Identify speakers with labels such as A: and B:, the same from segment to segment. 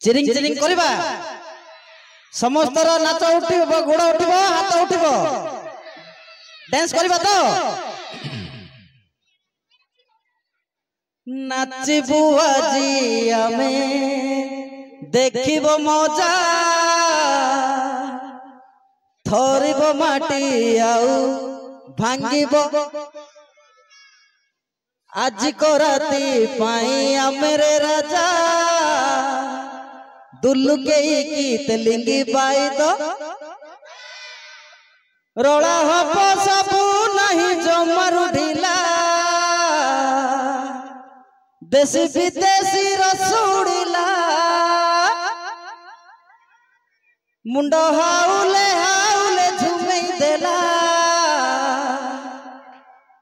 A: चिरिंग चिरिंग करबा समस्तर नाच उठिबो गोड़ उठिबो हाथ उठिबो डांस करबा तो नाचबू आजी आमे देखिबो मजा थरिबो माटी आउ भांगिबो आज को राती पाई आमेरे राजा दुल्लू के की तेलिंगी बाई तो रोला हपो सबू नहीं जो मारू ढीला देसी विदेशी रसुड़ीला मुंडो हाउले हाउले झुमे देला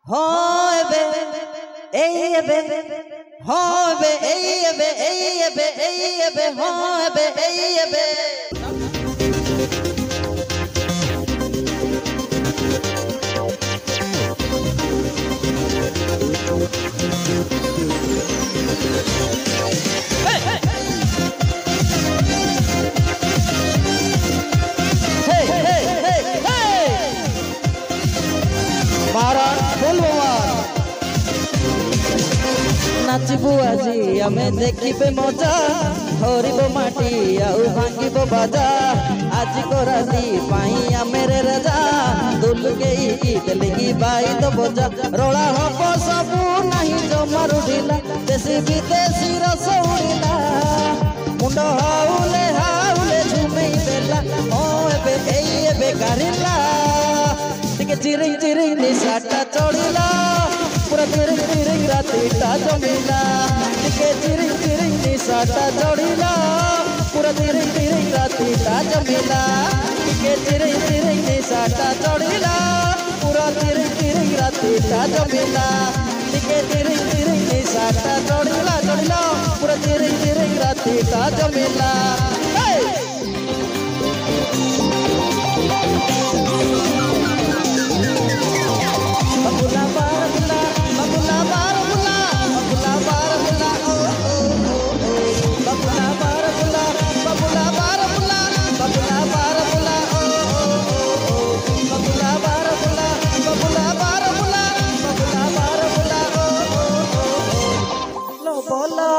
A: हो बे ए बे हो बे ए बे ए बे ए बे हो बे ए बे नाचबू आजी आमे देखिबे मजा धरिबो माटी आउ भांगिबो बाजा आज को राती पाई आमेरे राजा दुल्लू के गीत लगी बाई तो बजा रोला हबो सबू नहीं जो मारू ढीला देसी विदेशी रसउड़ीला मुंडो हाउले हाउले झुमे देला ओ एबे एबे गारिला टिके चिरिंग चिरिंग निशाटा चढ़ीला पूरा चिरिंग चिरिंग रातीटा जमीला टिके चिरिंग चिरिंग निशाटा चढ़ीला पूरा चिरिंग चिरिंग रातीटा जमीला टिके चिरिंग चिरिंग निशाटा चढ़ीला पूरा चिरिंग चिरिंग रातीटा जमीला टिके चिरिंग चिरिंग निशाटा चढ़ीला चढ़ीला पूरा चिरिंग चिरिंग रातीटा जमीला बबुला बारबुला बबुला बारबुला बबुला बारबुला ओ बबुला बारबुला बबुला बारबुला बबुला बारबुला ओ बबुला बारबुला बबुला बारबुला बबुला बारबुला ओ लो बोलो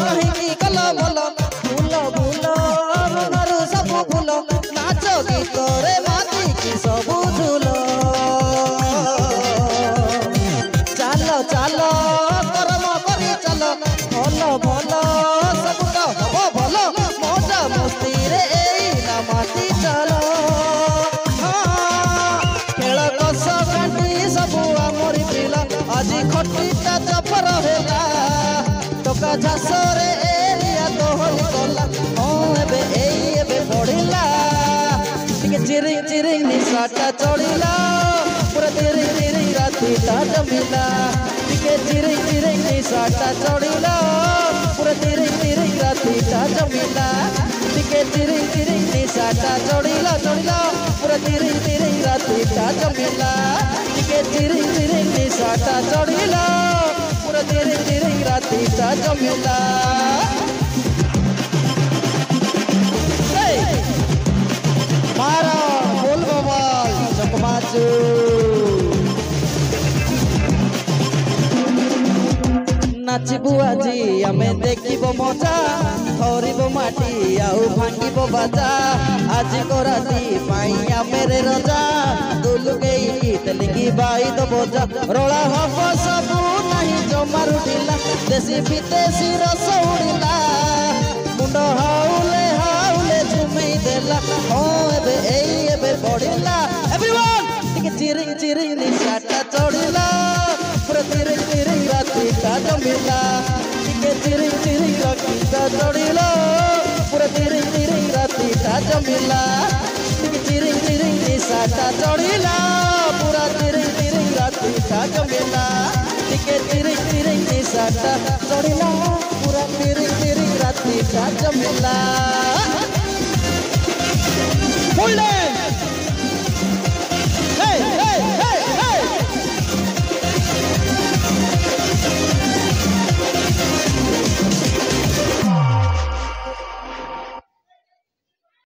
A: कहीं की कलो बोलो भूलो भूलो मनरु सब भूलो नाचो गीत रे माती की सब झूलो चलो कर्म करी चलो भलो भलो सब तो हबो भलो मजा मस्ती रे एइना माटी चलो खेल कस काटी सब आमरी पिला आज खटीटा चपर होला टका झासरे एरिया तो होली गला हो एबे पड़िला टिके चिरिंग चिरिंग निशाटा चढ़ीला पूरा चिरिंग चिरिंग रातीटा जमीला टिके चिरिंग चिरिंग निशाटा चढ़ीला पूरा चिरिंग चिरिंग रातीटा जमीला टिके चिरिंग चिरिंग निशाटा चढ़ीला चढ़ीला पूरा चिरिंग चिरिंग रातीटा जमीला टिके चिरिंग चिरिंग निशाटा चढ़ीला पूरा चिरिंग चिरिंग रातीटा जमीला मारा बोल बवाल चकमाचू नाचबू आजी आमे देखिबो मजा धरिबो माटी आउ भांगिबो बाजा आज को राती पाई आमेरे रजा दुल्लू के गीत लिखी बाई तो बजा रोला हबो सबू नहीं जो मारू ढीला देसी विदेशी रसउड़ीला मुंडो हाउले हाउले झुमे देला हो एबे पड़ीला एवरीवन टिके चिरिंग चिरिंग निशाटा चढ़ीला पूरा चिरिंग चिरिंग रातीटा जमीला टिके चिरिंग चिरिंग रातीटा चढ़ीला पूरा चिरिंग चिरिंग रातीटा जमीला टिके चिरिंग चिरिंग निशाटा चढ़ीला पूरा चिरिंग चिरिंग रातीटा जमीला टिके चिरिंग चिरिंग निशाटा चढ़ीला पूरा चिरिंग चिरिंग रातीटा जमीला